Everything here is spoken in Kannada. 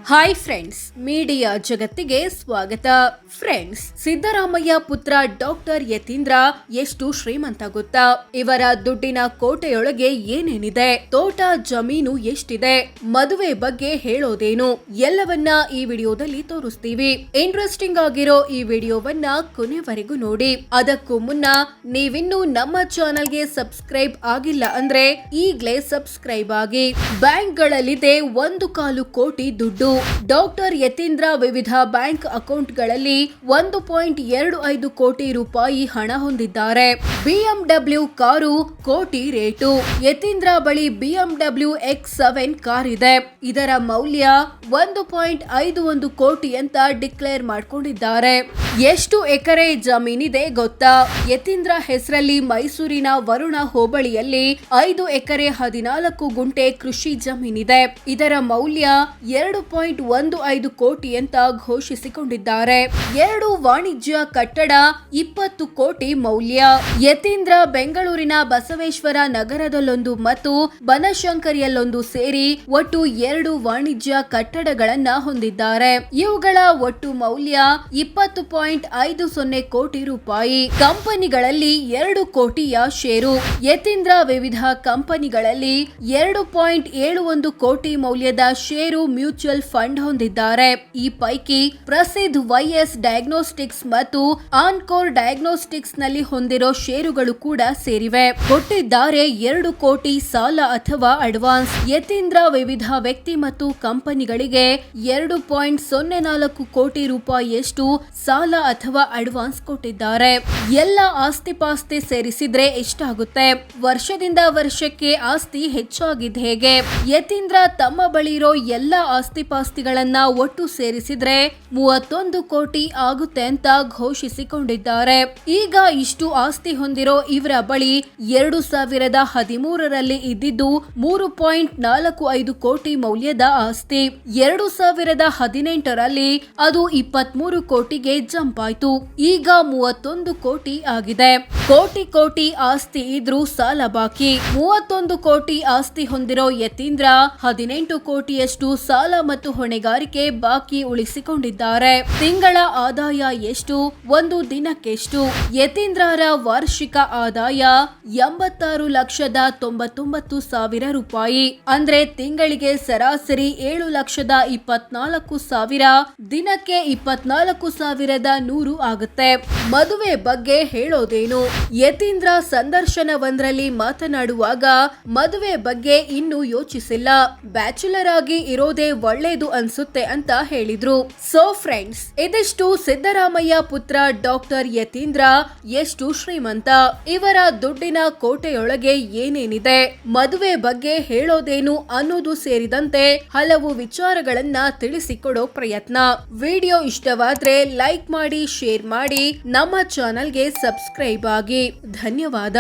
ಹಾಯ್ ಫ್ರೆಂಡ್ಸ್, ಮೀಡಿಯಾ ಜಗತ್ತಿಗೆ ಸ್ವಾಗತ. ಫ್ರೆಂಡ್ಸ್, ಸಿದ್ದರಾಮಯ್ಯ ಪುತ್ರ ಡಾಕ್ಟರ್ ಯತೀಂದ್ರ ಎಷ್ಟು ಶ್ರೀಮಂತ ಗೊತ್ತಾ? ಇವರ ದುಡ್ಡಿನ ಕೋಟೆಯೊಳಗೆ ಏನೇನಿದೆ, ತೋಟ ಜಮೀನು ಎಷ್ಟಿದೆ, ಮದುವೆ ಬಗ್ಗೆ ಹೇಳೋದೇನು, ಎಲ್ಲವನ್ನ ಈ ವಿಡಿಯೋದಲ್ಲಿ ತೋರಿಸ್ತೀವಿ. ಇಂಟ್ರೆಸ್ಟಿಂಗ್ ಆಗಿರೋ ಈ ವಿಡಿಯೋವನ್ನ ಕೊನೆವರೆಗೂ ನೋಡಿ. ಅದಕ್ಕೂ ಮುನ್ನ ನೀವಿನ್ನೂ ನಮ್ಮ ಚಾನೆಲ್ಗೆ ಸಬ್ಸ್ಕ್ರೈಬ್ ಆಗಿಲ್ಲ ಅಂದ್ರೆ ಈಗ್ಲೇ ಸಬ್ಸ್ಕ್ರೈಬ್ ಆಗಿ. ಬ್ಯಾಂಕ್ಗಳಲ್ಲಿದೆ 1.25 ಕೋಟಿ ದುಡ್ಡು. ಡಾಕ್ಟರ್ ಯತೀಂದ್ರ ವಿವಿಧ ಬ್ಯಾಂಕ್ ಅಕೌಂಟ್ಗಳಲ್ಲಿ 1.25 ಕೋಟಿ ರೂಪಾಯಿ ಹಣ ಹೊಂದಿದ್ದಾರೆ. ಬಿಎಂಡಬ್ಲ್ಯೂ ಕಾರು ಕೋಟಿ ರೇಟು. ಯತೀಂದ್ರ ಬಳಿ ಬಿಎಂಡಬ್ಲ್ಯೂ X7 ಕಾರ್ ಇದೆ. ಇದರ ಮೌಲ್ಯ 1.51 ಕೋಟಿ ಅಂತ ಡಿಕ್ಲೇರ್ ಮಾಡ್ಕೊಂಡಿದ್ದಾರೆ. ಎಷ್ಟು ಎಕರೆ ಜಮೀನಿದೆ ಗೊತ್ತಾ? ಯತೀಂದ್ರ ಹೆಸರಲ್ಲಿ ಮೈಸೂರಿನ ವರುಣ ಹೋಬಳಿಯಲ್ಲಿ 5 ಎಕರೆ 14 ಗುಂಟೆ ಕೃಷಿ ಜಮೀನಿದೆ. ಇದರ ಮೌಲ್ಯ 2.15 ಕೋಟಿ ಅಂತ ಘೋಷಿಸಿಕೊಂಡಿದ್ದಾರೆ. 2 ವಾಣಿಜ್ಯ ಕಟ್ಟಡ 20 ಕೋಟಿ ಮೌಲ್ಯ. ಯತೀಂದ್ರ ಬೆಂಗಳೂರಿನ ಬಸವೇಶ್ವರ ನಗರದಲ್ಲೊಂದು ಮತ್ತು ಬನಶಂಕರಿಯಲ್ಲೊಂದು ಸೇರಿ ಒಟ್ಟು 2 ವಾಣಿಜ್ಯ ಕಟ್ಟಡಗಳನ್ನ ಹೊಂದಿದ್ದಾರೆ. ಇವುಗಳ ಒಟ್ಟು ಮೌಲ್ಯ 20.50 ಕೋಟಿ ರೂಪಾಯಿ. ಕಂಪನಿಗಳಲ್ಲಿ 2 ಕೋಟಿಯ ಷೇರು. ಯತೀಂದ್ರ ವಿವಿಧ ಕಂಪನಿಗಳಲ್ಲಿ 2.71 ಕೋಟಿ ಮೌಲ್ಯದ ಷೇರು ಮ್ಯೂಚುವಲ್ ಫಂಡ್ ಹೊಂದಿದ್ದಾರೆ. ಈ ಪೈಕಿ ಪ್ರಸಿದ್ಧ YS ಡಯಾಗ್ನೋಸ್ಟಿಕ್ಸ್ ಮತ್ತು ಆನ್ಕೋರ್ ಡಯಾಗ್ನೋಸ್ಟಿಕ್ಸ್ ನಲ್ಲಿ ಹೊಂದಿರೋ ಷೇರುಗಳು ಕೂಡ ಸೇರಿವೆ. ಕೊಟ್ಟಿದ್ದಾರೆ 2 ಕೋಟಿ ಸಾಲ ಅಥವಾ ಅಡ್ವಾನ್ಸ್. ಯತೀಂದ್ರ ವಿವಿಧ ವ್ಯಕ್ತಿ ಮತ್ತು ಕಂಪನಿಗಳಿಗೆ 2.04 ಕೋಟಿ ರೂಪಾಯಿಯಷ್ಟು ಸಾಲ ಅಥವಾ ಅಡ್ವಾನ್ಸ್ ಕೊಟ್ಟಿದ್ದಾರೆ. ಎಲ್ಲ ಆಸ್ತಿಪಾಸ್ತಿ ಸೇರಿಸಿದ್ರೆ ಎಷ್ಟಾಗುತ್ತೆ? ವರ್ಷದಿಂದ ವರ್ಷಕ್ಕೆ ಆಸ್ತಿ ಹೆಚ್ಚಾಗಿದ್ದು ಹೇಗೆ? ಯತೀಂದ್ರ ತಮ್ಮ ಬಳಿ ಇರೋ ಎಲ್ಲ ಆಸ್ತಿಪಾಸ್ತಿಗಳನ್ನ ಒಟ್ಟು ಸೇರಿಸಿದ್ರೆ 31 ಕೋಟಿ ಆಗುತ್ತೆ ಅಂತ ಘೋಷಿಸಿಕೊಂಡಿದ್ದಾರೆ. ಈಗ ಇಷ್ಟು ಆಸ್ತಿ ಹೊಂದಿರೋ ಇವರ ಬಳಿ 2013ರಲ್ಲಿ ಇದ್ದಿದ್ದು 3.45 ಕೋಟಿ ಮೌಲ್ಯದ ಆಸ್ತಿ. 2018ರಲ್ಲಿ ಅದು 23 ಕೋಟಿಗೆ ಜಂಪ್ ಆಯ್ತು. ಈಗ 31 ಕೋಟಿ ಆಗಿದೆ. ಕೋಟಿ ಆಸ್ತಿ ಇದ್ರೂ ಸಾಲ ಬಾಕಿ. 31 ಕೋಟಿ ಆಸ್ತಿ ಹೊಂದಿರೋ ಯತೀಂದ್ರ 18 ಕೋಟಿಯಷ್ಟು ಸಾಲ ಮತ್ತು ಹೊಣೆಗಾರಿಕೆ ಬಾಕಿ ಉಳಿಸಿಕೊಂಡಿದ್ದಾರೆ. ತಿಂಗಳ ಆದಾಯ ಎಷ್ಟು? ಒಂದು ದಿನಕ್ಕೆಷ್ಟು? ಯತೀಂದ್ರರ ವಾರ್ಷಿಕ ಆದಾಯ 86,99,000 ರೂಪಾಯಿ. ಅಂದ್ರೆ ತಿಂಗಳಿಗೆ ಸರಾಸರಿ 7,24,000, ದಿನಕ್ಕೆ 24,100 ಆಗುತ್ತೆ. ಮದುವೆ ಬಗ್ಗೆ ಹೇಳೋದೇನು? ಯತೀಂದ್ರ ಸಂದರ್ಶನವೊಂದರಲ್ಲಿ ಮಾತನಾಡುವಾಗ ಮದುವೆ ಬಗ್ಗೆ ಇನ್ನೂ ಯೋಚಿಸಿಲ್ಲ, ಬ್ಯಾಚುಲರ್ ಆಗಿ ಇರೋದೇ ಒಳ್ಳೇದು ಅನ್ಸುತ್ತೆ ಅಂತ ಹೇಳಿದ್ರು. ಸೋ ಫ್ರೆಂಡ್ಸ್, ಇದಿಷ್ಟು ಸಿದ್ದರಾಮಯ್ಯ ಪುತ್ರ ಡಾಕ್ಟರ್ ಯತೀಂದ್ರ ಎಷ್ಟು ಶ್ರೀಮಂತ, ಇವರ ದುಡ್ಡಿನ ಕೋಟೆಯೊಳಗೆ ಏನೇನಿದೆ, ಮದುವೆ ಬಗ್ಗೆ ಹೇಳೋದೇನು ಅನ್ನೋದು ಸೇರಿದಂತೆ ಹಲವು ವಿಚಾರಗಳನ್ನ ತಿಳಿಸಿಕೊಡೋ ಪ್ರಯತ್ನ. ವಿಡಿಯೋ ಇಷ್ಟವಾದ್ರೆ ಲೈಕ್ ಮಾಡಿ, ಶೇರ್ ಮಾಡಿ, ನಮ್ಮ ಚಾನೆಲ್ಗೆ ಸಬ್ಸ್ಕ್ರೈಬ್ ಆಗಿ. ಧನ್ಯವಾದ.